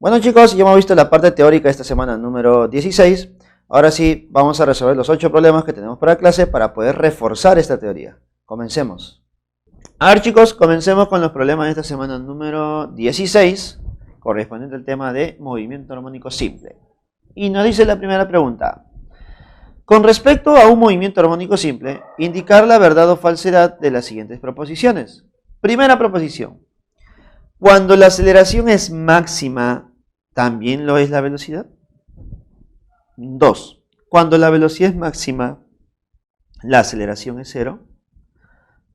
Bueno chicos, ya hemos visto la parte teórica de esta semana número 16. Ahora sí, vamos a resolver los 8 problemas que tenemos para la clase para poder reforzar esta teoría. Comencemos. A ver chicos, comencemos con los problemas de esta semana número 16, correspondiente al tema de movimiento armónico simple. Y nos dice la primera pregunta. Con respecto a un movimiento armónico simple, indicar la verdad o falsedad de las siguientes proposiciones. Primera proposición. Cuando la aceleración es máxima, ¿también lo es la velocidad? 2. Cuando la velocidad es máxima, ¿la aceleración es cero?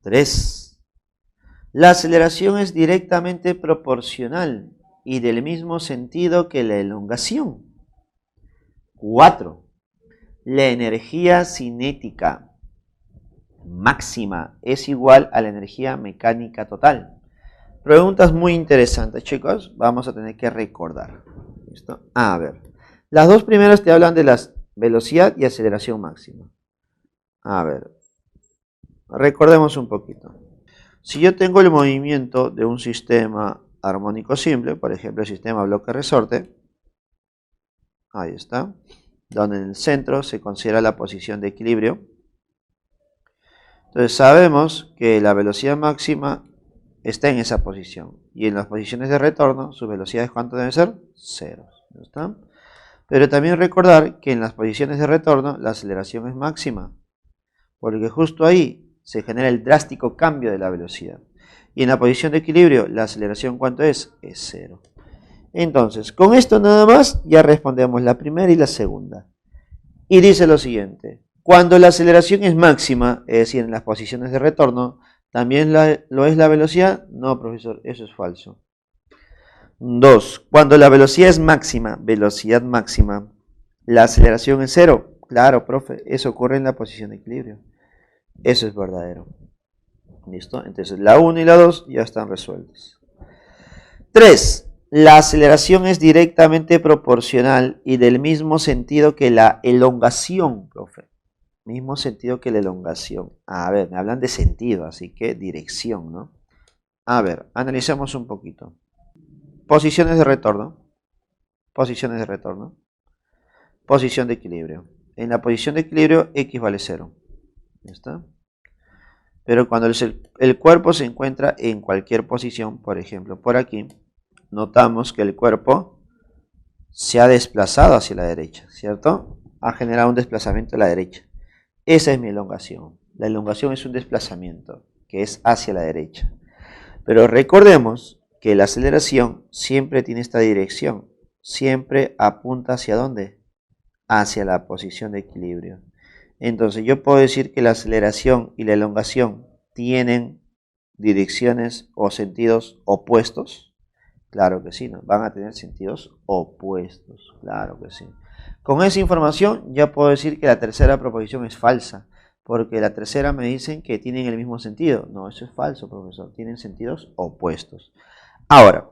3. La aceleración es directamente proporcional y del mismo sentido que la elongación. 4. La energía cinética máxima es igual a la energía mecánica total. Preguntas muy interesantes, chicos. Vamos a tener que recordar. ¿Listo? A ver. Las dos primeras te hablan de la velocidad y aceleración máxima. A ver. Recordemos un poquito. Si yo tengo el movimiento de un sistema armónico simple, por ejemplo el sistema bloque-resorte, ahí está, donde en el centro se considera la posición de equilibrio. Entonces sabemos que la velocidad máxima está en esa posición. Y en las posiciones de retorno, sus velocidades, ¿cuánto deben ser? Cero. ¿Está? Pero también recordar que en las posiciones de retorno, la aceleración es máxima. Porque justo ahí se genera el drástico cambio de la velocidad. Y en la posición de equilibrio, la aceleración, ¿cuánto es? Es cero. Entonces, con esto nada más, ya respondemos la primera y la segunda. Y dice lo siguiente. Cuando la aceleración es máxima, es decir, en las posiciones de retorno, ¿también lo es la velocidad? No, profesor, eso es falso. 2. Cuando la velocidad es máxima, velocidad máxima, ¿la aceleración es cero? Claro, profe, eso ocurre en la posición de equilibrio. Eso es verdadero. ¿Listo? Entonces la 1 y la 2 ya están resueltas. 3. La aceleración es directamente proporcional y del mismo sentido que la elongación, profe. Mismo sentido que la elongación. A ver, me hablan de sentido, así que dirección, ¿no? A ver, analicemos un poquito. Posiciones de retorno. Posiciones de retorno. Posición de equilibrio. En la posición de equilibrio, X vale 0. ¿Ya está? Pero cuando el cuerpo se encuentra en cualquier posición, por ejemplo, por aquí, notamos que el cuerpo se ha desplazado hacia la derecha, ¿cierto? Ha generado un desplazamiento a la derecha. Esa es mi elongación. La elongación es un desplazamiento que es hacia la derecha. Pero recordemos que la aceleración siempre tiene esta dirección. Siempre apunta ¿hacia dónde? Hacia la posición de equilibrio. Entonces yo puedo decir que la aceleración y la elongación tienen direcciones o sentidos opuestos. Claro que sí, ¿no? Van a tener sentidos opuestos. Claro que sí. Con esa información ya puedo decir que la tercera proposición es falsa, porque la tercera me dicen que tienen el mismo sentido. No, eso es falso, profesor. Tienen sentidos opuestos. Ahora,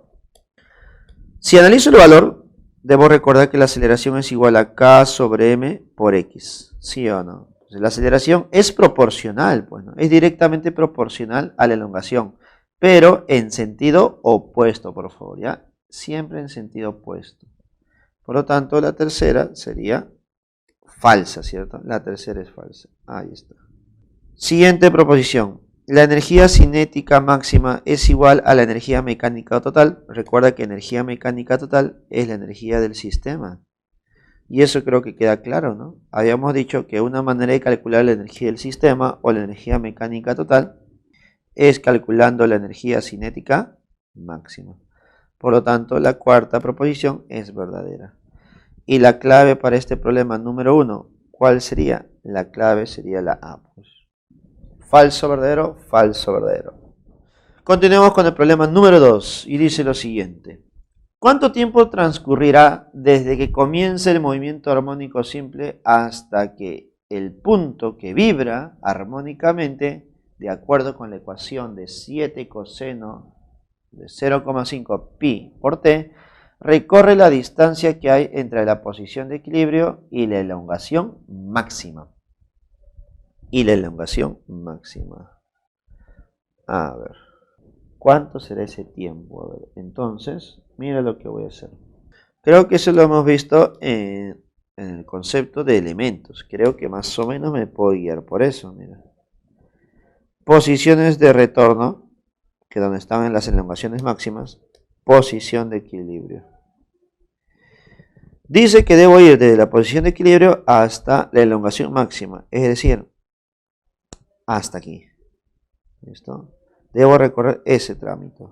si analizo el valor, debo recordar que la aceleración es igual a K sobre M por X. ¿Sí o no? Entonces, la aceleración es proporcional, pues, ¿no? Es directamente proporcional a la elongación, pero en sentido opuesto, por favor, ¿ya? Siempre en sentido opuesto. Por lo tanto, la tercera sería falsa, ¿cierto? La tercera es falsa. Ahí está. Siguiente proposición. La energía cinética máxima es igual a la energía mecánica total. Recuerda que energía mecánica total es la energía del sistema. Y eso creo que queda claro, ¿no? Habíamos dicho que una manera de calcular la energía del sistema o la energía mecánica total es calculando la energía cinética máxima. Por lo tanto, la cuarta proposición es verdadera. Y la clave para este problema número 1, ¿cuál sería? La clave sería la A. Pues. Falso, verdadero, falso, verdadero. Continuemos con el problema número 2 y dice lo siguiente. ¿Cuánto tiempo transcurrirá desde que comience el movimiento armónico simple hasta que el punto que vibra armónicamente, de acuerdo con la ecuación de 7 coseno de 0,5 pi por t, recorre la distancia que hay entre la posición de equilibrio y la elongación máxima? Y la elongación máxima. A ver. ¿Cuánto será ese tiempo? A ver, entonces, mira lo que voy a hacer. Creo que eso lo hemos visto en el concepto de elementos. Creo que más o menos me puedo guiar por eso. Mira. Posiciones de retorno, que donde están en las elongaciones máximas, posición de equilibrio. Dice que debo ir desde la posición de equilibrio hasta la elongación máxima, es decir, hasta aquí. ¿Listo? Debo recorrer ese trámite.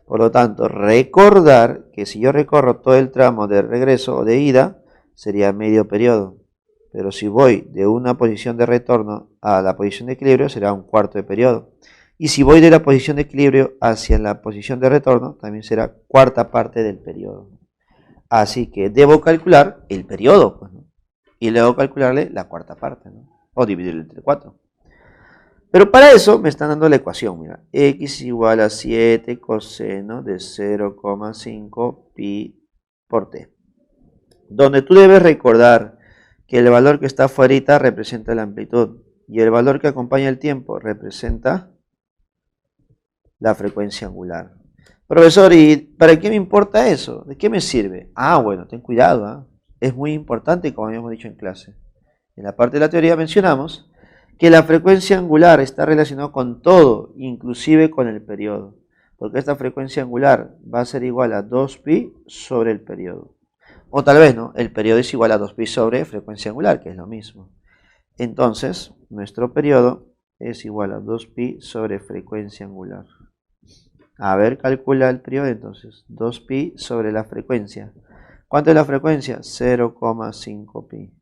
Por lo tanto, recordar que si yo recorro todo el tramo de regreso o de ida, sería medio periodo. Pero si voy de una posición de retorno a la posición de equilibrio, será un cuarto de periodo. Y si voy de la posición de equilibrio hacia la posición de retorno, también será cuarta parte del periodo. Así que debo calcular el periodo, pues, ¿no? Y luego calcularle la cuarta parte, ¿no? O dividirlo entre 4. Pero para eso me están dando la ecuación, mira, x igual a 7 coseno de 0,5 pi por t. Donde tú debes recordar que el valor que está afuera representa la amplitud y el valor que acompaña el tiempo representa la frecuencia angular. Profesor, ¿y para qué me importa eso? ¿De qué me sirve? Ah, bueno, ten cuidado, ¿eh? Es muy importante, como habíamos dicho en clase. En la parte de la teoría mencionamos que la frecuencia angular está relacionada con todo, inclusive con el periodo, porque esta frecuencia angular va a ser igual a 2pi sobre el periodo. O tal vez no, el periodo es igual a 2pi sobre frecuencia angular, que es lo mismo. Entonces, nuestro periodo es igual a 2pi sobre frecuencia angular. A ver, calcula el periodo entonces. 2pi sobre la frecuencia. ¿Cuánto es la frecuencia? 0,5 pi.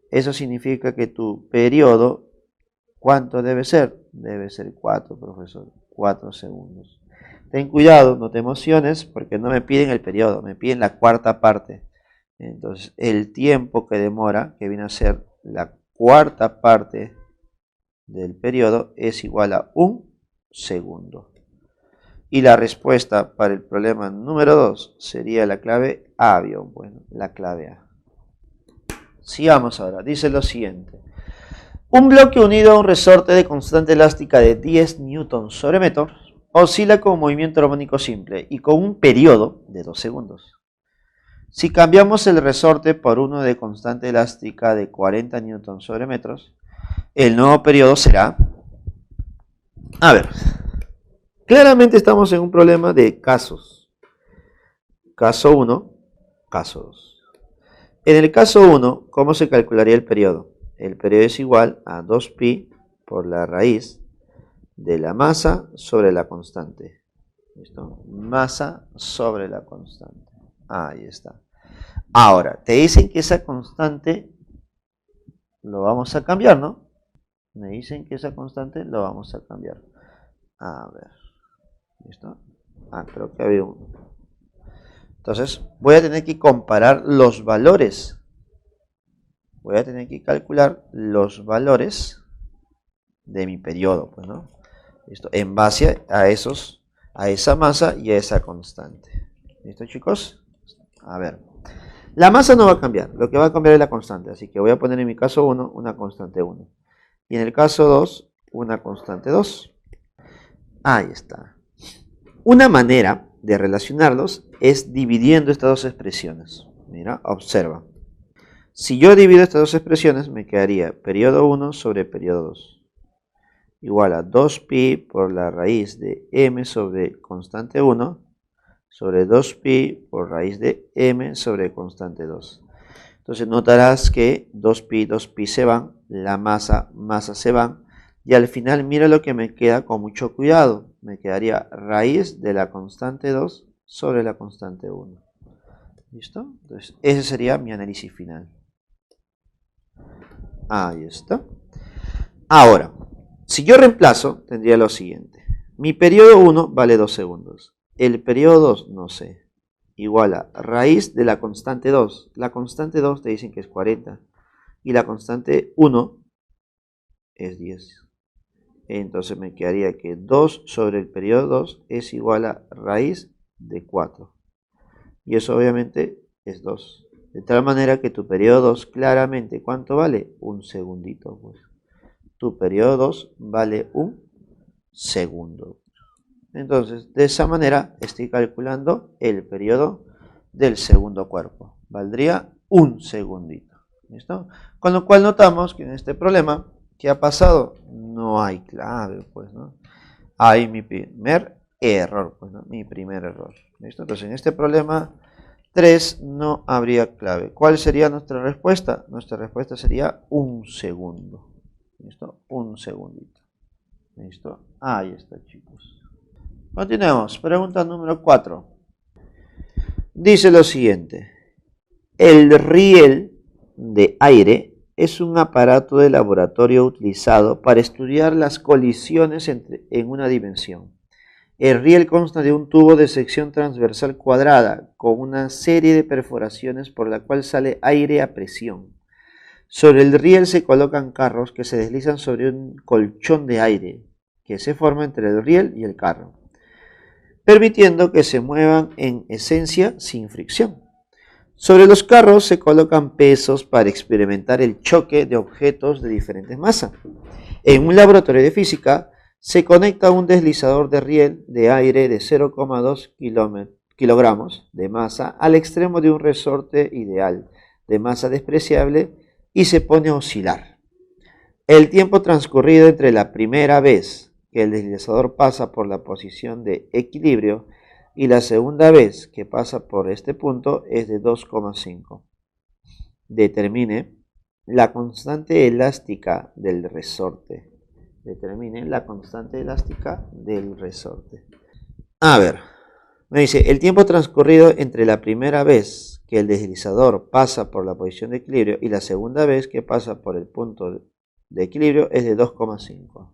Eso significa que tu periodo, ¿cuánto debe ser? Debe ser 4, profesor. 4 segundos. Ten cuidado, no te emociones, porque no me piden el periodo, me piden la cuarta parte. Entonces, el tiempo que demora, que viene a ser la cuarta parte del periodo, es igual a 1 segundo. Y la respuesta para el problema número 2 sería la clave A, bueno, la clave A. Sigamos ahora, dice lo siguiente. Un bloque unido a un resorte de constante elástica de 10 newtons sobre metro oscila con movimiento armónico simple y con un periodo de 2 segundos. Si cambiamos el resorte por uno de constante elástica de 40 newtons sobre metros, el nuevo periodo será... A ver... Claramente estamos en un problema de casos. Caso 1, caso 2. En el caso 1, ¿cómo se calcularía el periodo? El periodo es igual a 2pi por la raíz de la masa sobre la constante. ¿Listo? Masa sobre la constante. Ahí está. Ahora, te dicen que esa constante lo vamos a cambiar, ¿no? Me dicen que esa constante lo vamos a cambiar. A ver. ¿Listo? Ah, creo que había uno. Entonces, voy a tener que comparar los valores. Voy a tener que calcular los valores de mi periodo, pues, ¿no? ¿Listo? En base a esa masa y a esa constante. ¿Listo, chicos? A ver. La masa no va a cambiar. Lo que va a cambiar es la constante. Así que voy a poner en mi caso 1 una constante 1. Y en el caso 2 una constante 2. Ahí está. Una manera de relacionarlos es dividiendo estas dos expresiones. Mira, observa. Si yo divido estas dos expresiones, me quedaría periodo 1 sobre periodo 2. Igual a 2pi por la raíz de m sobre constante 1 sobre 2pi por raíz de m sobre constante 2. Entonces notarás que 2pi se van, la masa se van. Y al final mira lo que me queda con mucho cuidado. Me quedaría raíz de la constante 2 sobre la constante 1. ¿Listo? Entonces ese sería mi análisis final. Ahí está. Ahora, si yo reemplazo, tendría lo siguiente. Mi periodo 1 vale 2 segundos. El periodo 2, no sé. Igual a raíz de la constante 2. La constante 2 te dicen que es 40. Y la constante 1 es 10. Entonces me quedaría que 2 sobre el periodo 2 es igual a raíz de 4. Y eso obviamente es 2. De tal manera que tu periodo 2 claramente, ¿cuánto vale? Un segundito. Pues. Tu periodo 2 vale un segundo. Entonces, de esa manera estoy calculando el periodo del segundo cuerpo. Valdría un segundito. ¿Listo? Con lo cual notamos que en este problema, ¿qué ha pasado? No hay clave, pues, ¿no? Hay mi primer error, pues, ¿no? Mi primer error. ¿Listo? Entonces, en este problema 3 no habría clave. ¿Cuál sería nuestra respuesta? Nuestra respuesta sería un segundo. ¿Listo? Un segundito. ¿Listo? Ahí está, chicos. Continuemos. Pregunta número 4. Dice lo siguiente. El riel de aire es un aparato de laboratorio utilizado para estudiar las colisiones en una dimensión. El riel consta de un tubo de sección transversal cuadrada con una serie de perforaciones por la cual sale aire a presión. Sobre el riel se colocan carros que se deslizan sobre un colchón de aire que se forma entre el riel y el carro, permitiendo que se muevan en esencia sin fricción. Sobre los carros se colocan pesos para experimentar el choque de objetos de diferentes masas. En un laboratorio de física se conecta un deslizador de riel de aire de 0,2 kilogramos de masa al extremo de un resorte ideal de masa despreciable y se pone a oscilar. El tiempo transcurrido entre la primera vez que el deslizador pasa por la posición de equilibrio y la segunda vez que pasa por este punto es de 2,5. Determine la constante elástica del resorte. Determine la constante elástica del resorte. A ver, me dice, el tiempo transcurrido entre la primera vez que el deslizador pasa por la posición de equilibrio y la segunda vez que pasa por el punto de equilibrio es de 2,5.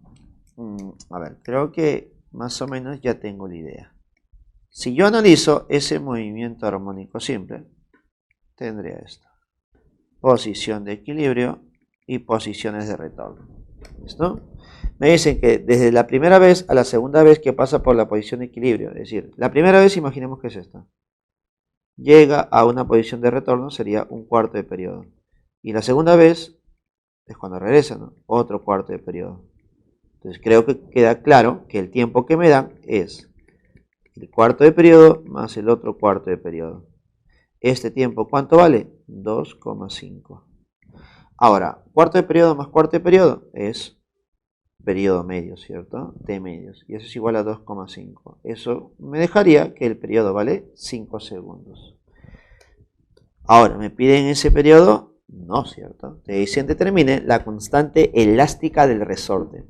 A ver, creo que más o menos ya tengo la idea. Si yo analizo ese movimiento armónico simple, tendría esto. Posición de equilibrio y posiciones de retorno. ¿Listo? Me dicen que desde la primera vez a la segunda vez que pasa por la posición de equilibrio, es decir, la primera vez imaginemos que es esta. Llega a una posición de retorno, sería un cuarto de periodo. Y la segunda vez es cuando regresa, ¿no? Otro cuarto de periodo. Entonces creo que queda claro que el tiempo que me dan es el cuarto de periodo más el otro cuarto de periodo. Este tiempo, ¿cuánto vale? 2,5. Ahora, cuarto de periodo más cuarto de periodo es periodo medio, ¿cierto? De medios. Y eso es igual a 2,5. Eso me dejaría que el periodo vale 5 segundos. Ahora, ¿me piden ese periodo? No, ¿cierto? Te dicen determine la constante elástica del resorte.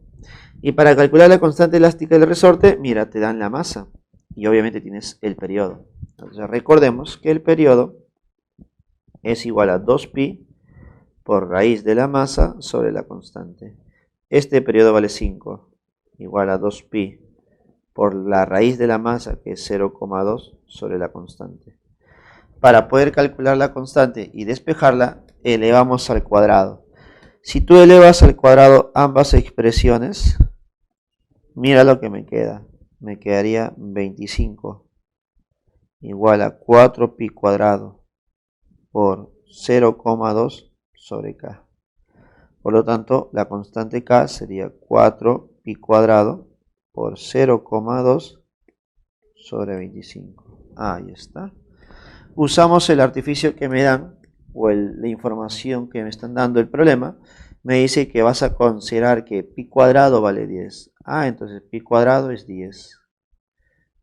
Y para calcular la constante elástica del resorte, mira, te dan la masa. Y obviamente tienes el periodo. Entonces recordemos que el periodo es igual a 2pi por raíz de la masa sobre la constante. Este periodo vale 5, igual a 2pi por la raíz de la masa, que es 0,2 sobre la constante. Para poder calcular la constante y despejarla, elevamos al cuadrado. Si tú elevas al cuadrado ambas expresiones, mira lo que me queda. Me quedaría 25 igual a 4pi cuadrado por 0,2 sobre k. Por lo tanto, la constante k sería 4pi cuadrado por 0,2 sobre 25. Ahí está. Usamos el artificio que me dan, o la información que me están dando el problema. Me dice que vas a considerar que pi cuadrado vale 10. Entonces pi cuadrado es 10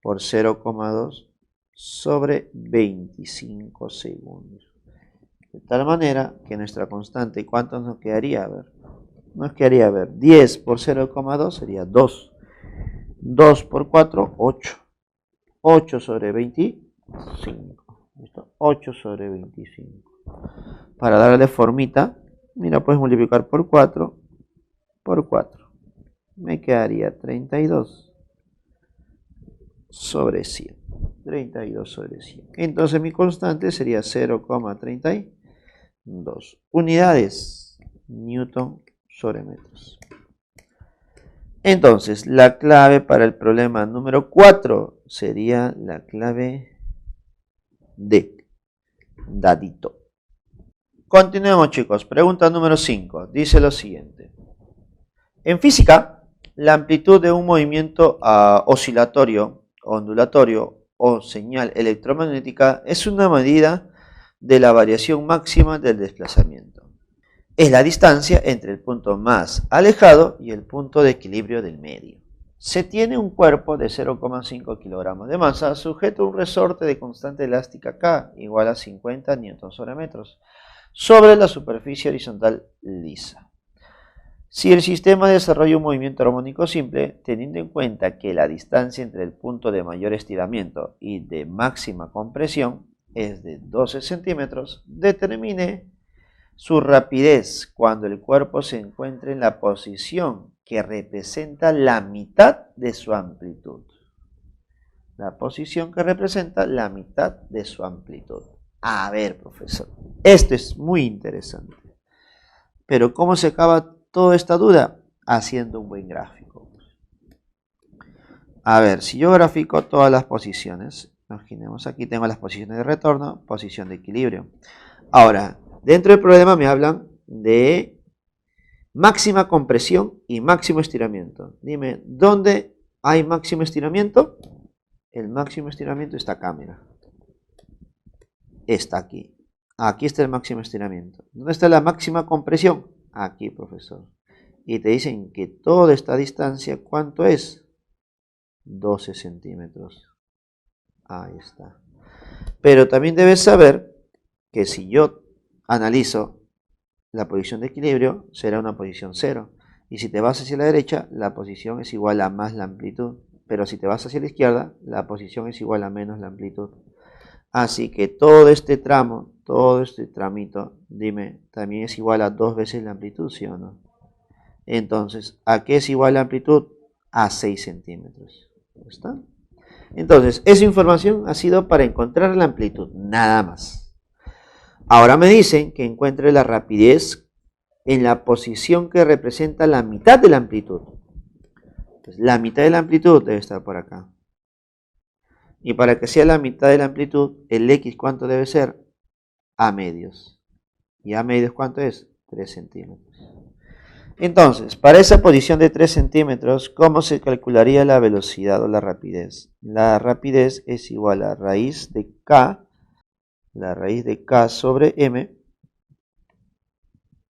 por 0,2 sobre 25 segundos. De tal manera que nuestra constante, ¿cuánto nos quedaría? A ver, nos quedaría, 10 por 0,2 sería 2. 2 por 4, 8. 8 sobre 25. ¿Listo? 8 sobre 25. Para darle formita, mira, puedes multiplicar por 4. Por 4. Me quedaría 32 sobre 100. 32 sobre 100. Entonces mi constante sería 0,32 unidades Newton sobre metros. Entonces, la clave para el problema número 4 sería la clave D. Dadito. Continuemos, chicos. Pregunta número 5. Dice lo siguiente. En física, la amplitud de un movimiento oscilatorio o ondulatorio o señal electromagnética es una medida de la variación máxima del desplazamiento. Es la distancia entre el punto más alejado y el punto de equilibrio del medio. Se tiene un cuerpo de 0,5 kilogramos de masa sujeto a un resorte de constante elástica K igual a 50 Nm sobre la superficie horizontal lisa. Si el sistema desarrolla un movimiento armónico simple, teniendo en cuenta que la distancia entre el punto de mayor estiramiento y de máxima compresión es de 12 centímetros, determine su rapidez cuando el cuerpo se encuentre en la posición que representa la mitad de su amplitud. La posición que representa la mitad de su amplitud. A ver, profesor, esto es muy interesante. Pero ¿cómo se acaba toda esta duda? Haciendo un buen gráfico. A ver, si yo grafico todas las posiciones, imaginemos aquí tengo las posiciones de retorno, posición de equilibrio. Ahora, dentro del problema me hablan de máxima compresión y máximo estiramiento. Dime, ¿dónde hay máximo estiramiento? El máximo estiramiento está acá, mira. Está aquí. Aquí está el máximo estiramiento. ¿Dónde está la máxima compresión? Aquí, profesor. Y te dicen que toda esta distancia, ¿cuánto es? 12 centímetros. Ahí está. Pero también debes saber que si yo analizo la posición de equilibrio, será una posición 0. Y si te vas hacia la derecha, la posición es igual a más la amplitud. Pero si te vas hacia la izquierda, la posición es igual a menos la amplitud. Así que todo este tramo, todo este tramito, dime, también es igual a 2 veces la amplitud, ¿sí o no? Entonces, ¿a qué es igual la amplitud? A 6 centímetros. ¿Está? Entonces, esa información ha sido para encontrar la amplitud, nada más. Ahora me dicen que encuentre la rapidez en la posición que representa la mitad de la amplitud. Entonces, la mitad de la amplitud debe estar por acá. Y para que sea la mitad de la amplitud, el X, ¿cuánto debe ser? A medios. ¿Y A medios cuánto es? 3 centímetros. Entonces, para esa posición de 3 centímetros, ¿cómo se calcularía la velocidad o la rapidez? La rapidez es igual a raíz de K, la raíz de K sobre M,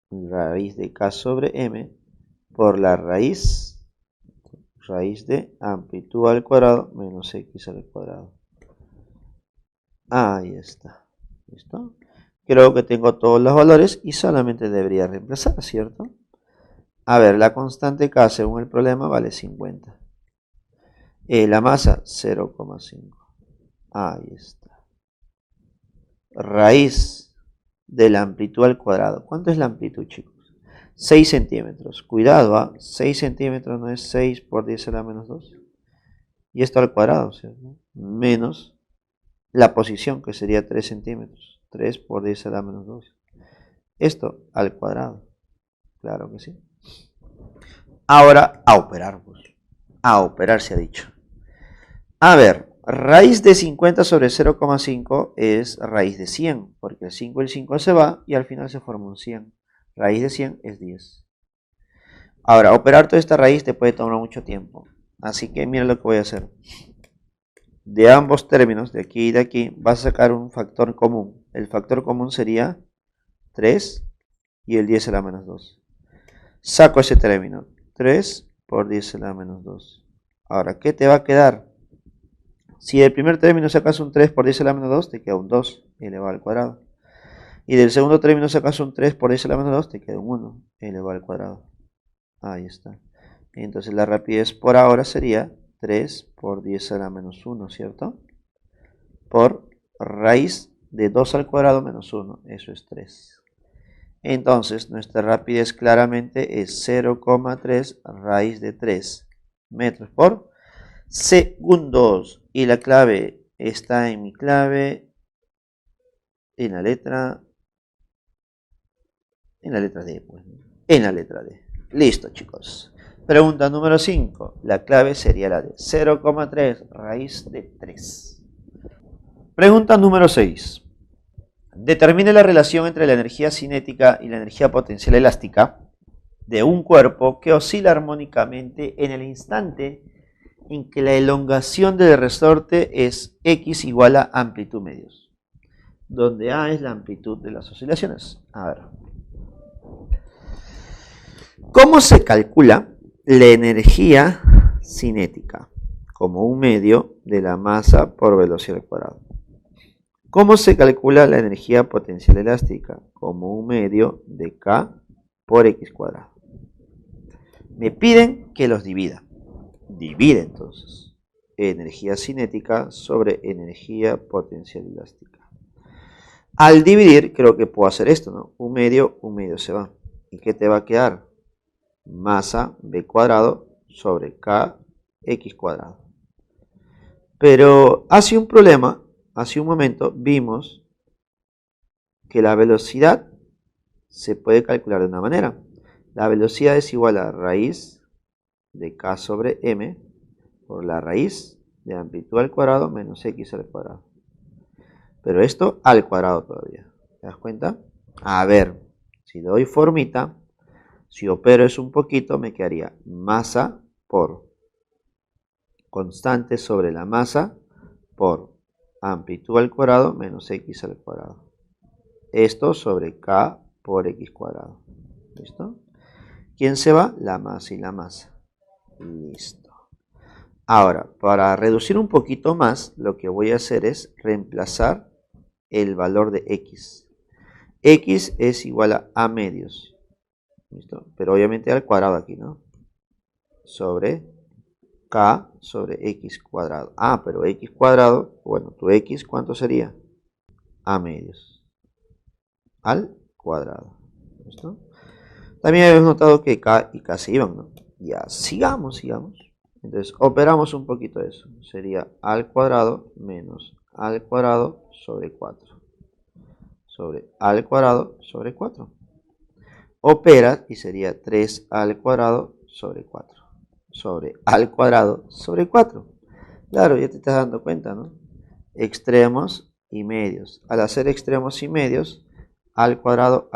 raíz de K sobre M, por la raíz de amplitud al cuadrado menos X al cuadrado. Ahí está. ¿Listo? Creo que tengo todos los valores y solamente debería reemplazar, ¿cierto? A ver, la constante K según el problema vale 50. La masa 0,5. Ahí está. Raíz de la amplitud al cuadrado. ¿Cuánto es la amplitud, chicos? 6 centímetros. Cuidado, ¿ah? 6 centímetros no es 6 por 10 a la menos 2. Y esto al cuadrado, ¿cierto? Menos la posición, que sería 3 centímetros. 3 por 10 a la menos 2. Esto al cuadrado. Claro que sí. Ahora, a operar, pues. A operar se ha dicho. A ver, raíz de 50 sobre 0,5 es raíz de 100, porque el 5 y el 5 se va y al final se forma un 100. Raíz de 100 es 10. Ahora, operar toda esta raíz te puede tomar mucho tiempo. Así que mira lo que voy a hacer. De ambos términos, de aquí y de aquí, vas a sacar un factor común. El factor común sería 3 y el 10 a la menos 2. Saco ese término. 3 por 10 a la menos 2. Ahora, ¿qué te va a quedar? Si del primer término sacas un 3 por 10 a la menos 2, te queda un 2 elevado al cuadrado. Y del segundo término sacas un 3 por 10 a la menos 2, te queda un 1 elevado al cuadrado. Ahí está. Entonces la rapidez por ahora sería 3 por 10 a la menos 1, ¿cierto? Por raíz de 2 al cuadrado menos 1, eso es 3. Entonces nuestra rapidez claramente es 0,3 raíz de 3 metros por segundos. Y la clave está en mi clave, en la letra D, pues. En la letra D. Listo, chicos. Pregunta número 5. La clave sería la de 0,3 raíz de 3. Pregunta número 6. Determine la relación entre la energía cinética y la energía potencial elástica de un cuerpo que oscila armónicamente en el instante en que la elongación del resorte es x igual a amplitud medios, donde A es la amplitud de las oscilaciones. A ver. ¿Cómo se calcula la energía cinética? Como un medio de la masa por velocidad al cuadrado. ¿Cómo se calcula la energía potencial elástica? Como un medio de K por X cuadrado. Me piden que los divida. Divide entonces energía cinética sobre energía potencial elástica. Al dividir, creo que puedo hacer esto, ¿no? un medio se va. ¿Y qué te va a quedar? Masa B cuadrado sobre KX cuadrado. Pero hace un momento, vimos que la velocidad se puede calcular de una manera. La velocidad es igual a raíz de K sobre M por la raíz de amplitud al cuadrado menos X al cuadrado. Pero esto al cuadrado todavía. ¿Te das cuenta? A ver, si doy formita, si opero eso un poquito, me quedaría masa por constante sobre la masa por amplitud al cuadrado menos X al cuadrado. Esto sobre K por X cuadrado. ¿Listo? ¿Quién se va? La masa y la masa. Listo. Ahora, para reducir un poquito más, lo que voy a hacer es reemplazar el valor de X. X es igual a medios. ¿Listo? Pero obviamente al cuadrado aquí, ¿no? Sobre K sobre X cuadrado. Ah, pero X cuadrado, bueno, tu X, ¿cuánto sería? A medios. Al cuadrado. ¿Listo? También habéis notado que K y K se iban, ¿no? Ya, sigamos. Entonces, operamos un poquito eso. Sería al cuadrado menos al cuadrado sobre 4. Sobre al cuadrado sobre 4. Operas y sería 3 al cuadrado sobre 4. Sobre al cuadrado sobre 4. Claro, ya te estás dando cuenta, ¿no? Extremos y medios. Al hacer extremos y medios, al cuadrado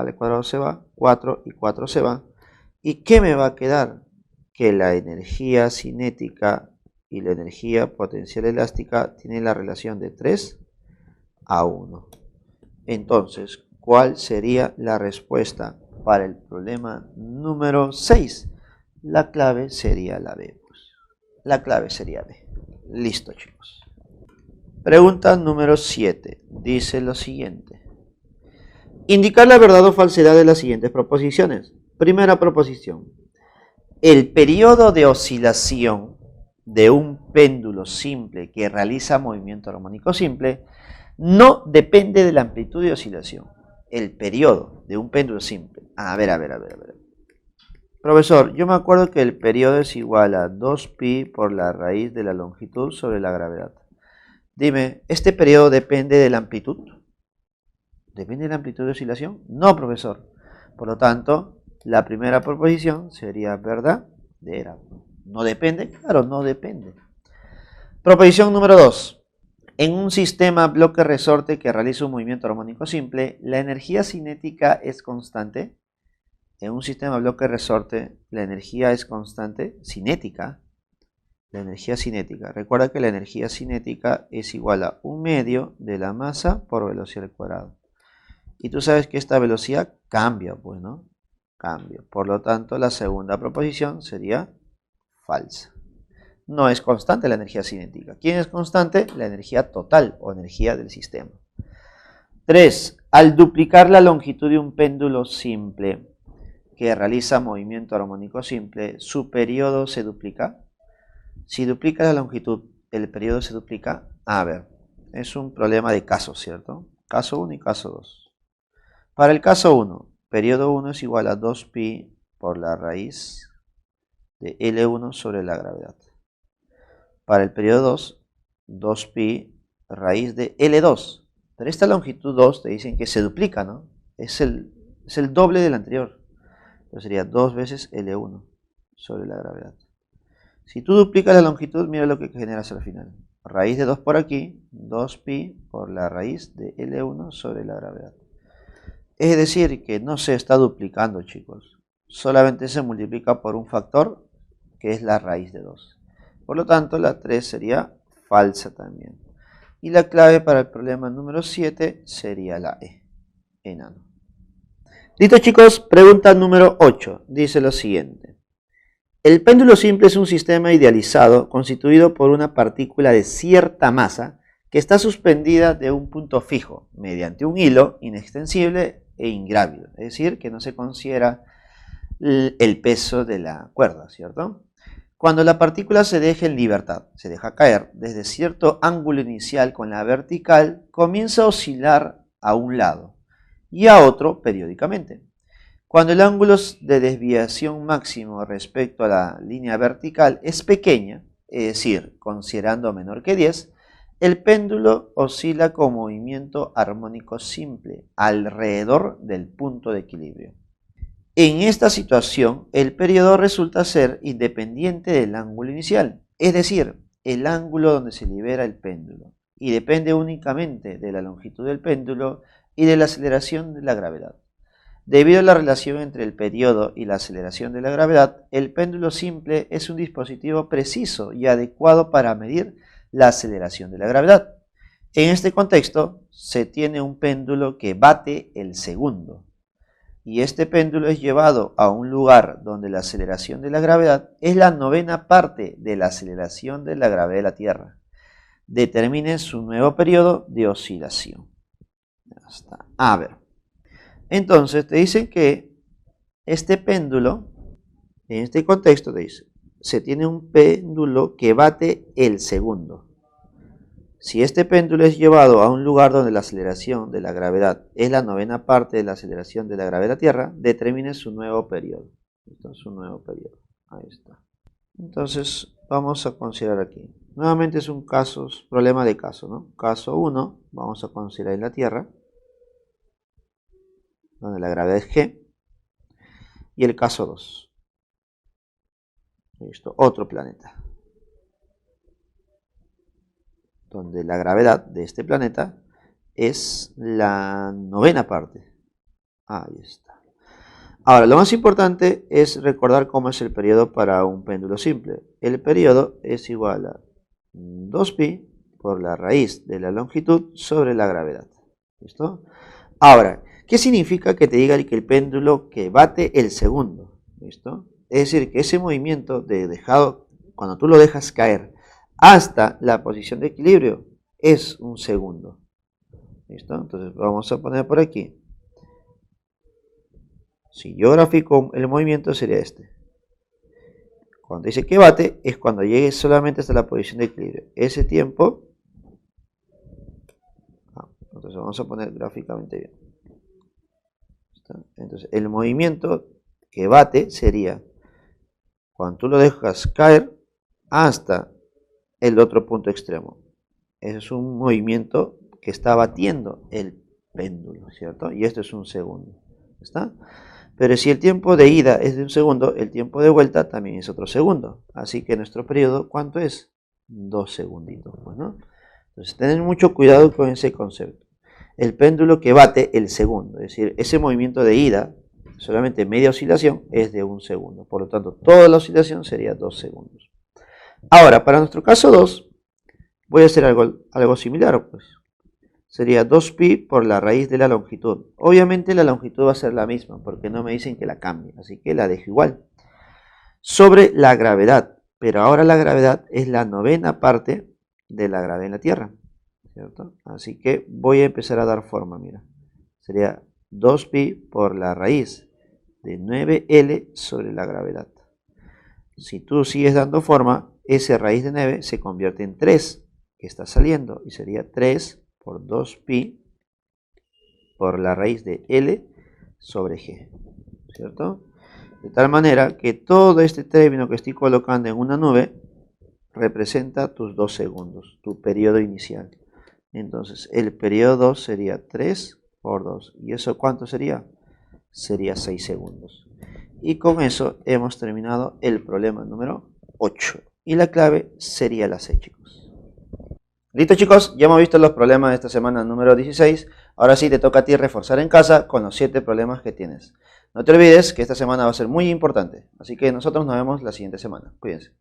se va, 4 y 4 se va. ¿Y qué me va a quedar? Que la energía cinética y la energía potencial elástica tienen la relación de 3 a 1. Entonces, ¿cuál sería la respuesta para el problema número 6? La clave sería la B. La clave sería B. Listo, chicos. Pregunta número 7. Dice lo siguiente. Indicar la verdad o falsedad de las siguientes proposiciones. Primera proposición. El periodo de oscilación de un péndulo simple que realiza movimiento armónico simple no depende de la amplitud de oscilación. El periodo de un péndulo simple. A ver. Profesor, yo me acuerdo que el periodo es igual a 2pi por la raíz de la longitud sobre la gravedad. Dime, ¿este periodo depende de la amplitud? ¿Depende de la amplitud de oscilación? No, profesor. Por lo tanto, la primera proposición sería verdadera. ¿No depende? Claro, no depende. Proposición número 2. En un sistema bloque-resorte que realiza un movimiento armónico simple, la energía cinética es constante. En un sistema bloque-resorte, la energía es constante, cinética. La energía cinética. Recuerda que la energía cinética es igual a un medio de la masa por velocidad al cuadrado. Y tú sabes que esta velocidad cambia, pues, ¿no? Cambia. Por lo tanto, la segunda proposición sería falsa. No es constante la energía cinética. ¿Quién es constante? La energía total o energía del sistema. 3. Al duplicar la longitud de un péndulo simple que realiza movimiento armónico simple, ¿su periodo se duplica? Si duplica la longitud, ¿el periodo se duplica? A ver, es un problema de casos, ¿cierto? Caso 1 y caso 2. Para el caso 1, periodo 1 es igual a 2pi por la raíz de L1 sobre la gravedad. Para el periodo 2, 2pi raíz de L2. Pero esta longitud 2 te dicen que se duplica, ¿no? Es el doble del anterior. Entonces sería 2 veces L1 sobre la gravedad. Si tú duplicas la longitud, mira lo que generas al final. Raíz de 2 por aquí, 2pi por la raíz de L1 sobre la gravedad. Es decir, que no se está duplicando, chicos. Solamente se multiplica por un factor que es la raíz de 2. Por lo tanto, la 3 sería falsa también. Y la clave para el problema número 7 sería la E, enano. Listo, chicos, pregunta número 8. Dice lo siguiente. El péndulo simple es un sistema idealizado constituido por una partícula de cierta masa que está suspendida de un punto fijo mediante un hilo inextensible e ingrávido. Es decir, que no se considera el peso de la cuerda, ¿cierto? Cuando la partícula se deja en libertad, se deja caer desde cierto ángulo inicial con la vertical, comienza a oscilar a un lado y a otro periódicamente. Cuando el ángulo de desviación máximo respecto a la línea vertical es pequeña, es decir, considerando menor que 10, el péndulo oscila con movimiento armónico simple alrededor del punto de equilibrio. En esta situación, el periodo resulta ser independiente del ángulo inicial, es decir, el ángulo donde se libera el péndulo, y depende únicamente de la longitud del péndulo y de la aceleración de la gravedad. Debido a la relación entre el periodo y la aceleración de la gravedad, el péndulo simple es un dispositivo preciso y adecuado para medir la aceleración de la gravedad. En este contexto, se tiene un péndulo que bate el segundo, y este péndulo es llevado a un lugar donde la aceleración de la gravedad es la 9ª parte de la aceleración de la gravedad de la Tierra. Determine su nuevo periodo de oscilación. Ya está. A ver. Entonces te dicen que este péndulo, en este contexto te dice, se tiene un péndulo que bate el segundo. Si este péndulo es llevado a un lugar donde la aceleración de la gravedad es la 9ª parte de la aceleración de la gravedad de la Tierra, determine su nuevo periodo. Esto es su nuevo periodo. Ahí está. Entonces vamos a considerar aquí. Nuevamente es un problema de caso, ¿no? Caso 1, vamos a considerar en la Tierra, donde la gravedad es G. Y el caso 2. Listo, otro planeta, donde la gravedad de este planeta es la 9ª parte. Ahí está. Ahora, lo más importante es recordar cómo es el periodo para un péndulo simple. El periodo es igual a 2pi por la raíz de la longitud sobre la gravedad. ¿Listo? Ahora, ¿qué significa que te diga que el péndulo que bate el segundo? ¿Listo? Es decir, que ese movimiento cuando tú lo dejas caer hasta la posición de equilibrio es un segundo. ¿Listo? Entonces vamos a poner por aquí. Si yo grafico el movimiento sería este. Cuando dice que bate es cuando llegue solamente hasta la posición de equilibrio. Ese tiempo, entonces vamos a poner gráficamente bien. ¿Listo? Entonces el movimiento que bate sería cuando tú lo dejas caer hasta el otro punto extremo. Ese es un movimiento que está batiendo el péndulo, ¿cierto? Y esto es un segundo. ¿Está? Pero si el tiempo de ida es de un segundo, el tiempo de vuelta también es otro segundo. Así que nuestro periodo, ¿cuánto es? 2 segunditos, pues, ¿no? Entonces, tener mucho cuidado con ese concepto. El péndulo que bate el segundo, es decir, ese movimiento de ida, solamente media oscilación, es de 1 segundo. Por lo tanto, toda la oscilación sería 2 segundos. Ahora, para nuestro caso 2, voy a hacer algo similar, pues. Sería 2pi por la raíz de la longitud. Obviamente la longitud va a ser la misma, porque no me dicen que la cambie, así que la dejo igual. Sobre la gravedad, pero ahora la gravedad es la 9ª parte de la gravedad en la Tierra, ¿cierto? Así que voy a empezar a dar forma, mira. Sería 2pi por la raíz de 9L sobre la gravedad. Si tú sigues dando forma, esa raíz de 9 se convierte en 3, que está saliendo, y sería 3 por 2pi por la raíz de L sobre G, ¿cierto? De tal manera que todo este término que estoy colocando en una nube representa tus 2 segundos, tu periodo inicial. Entonces, el periodo 2 sería 3 por 2. ¿Y eso cuánto sería? Sería 6 segundos. Y con eso hemos terminado el problema número 8. Y la clave sería la C, chicos. Listo, chicos, ya hemos visto los problemas de esta semana número 16. Ahora sí te toca a ti reforzar en casa con los 7 problemas que tienes. No te olvides que esta semana va a ser muy importante. Así que nosotros nos vemos la siguiente semana. Cuídense.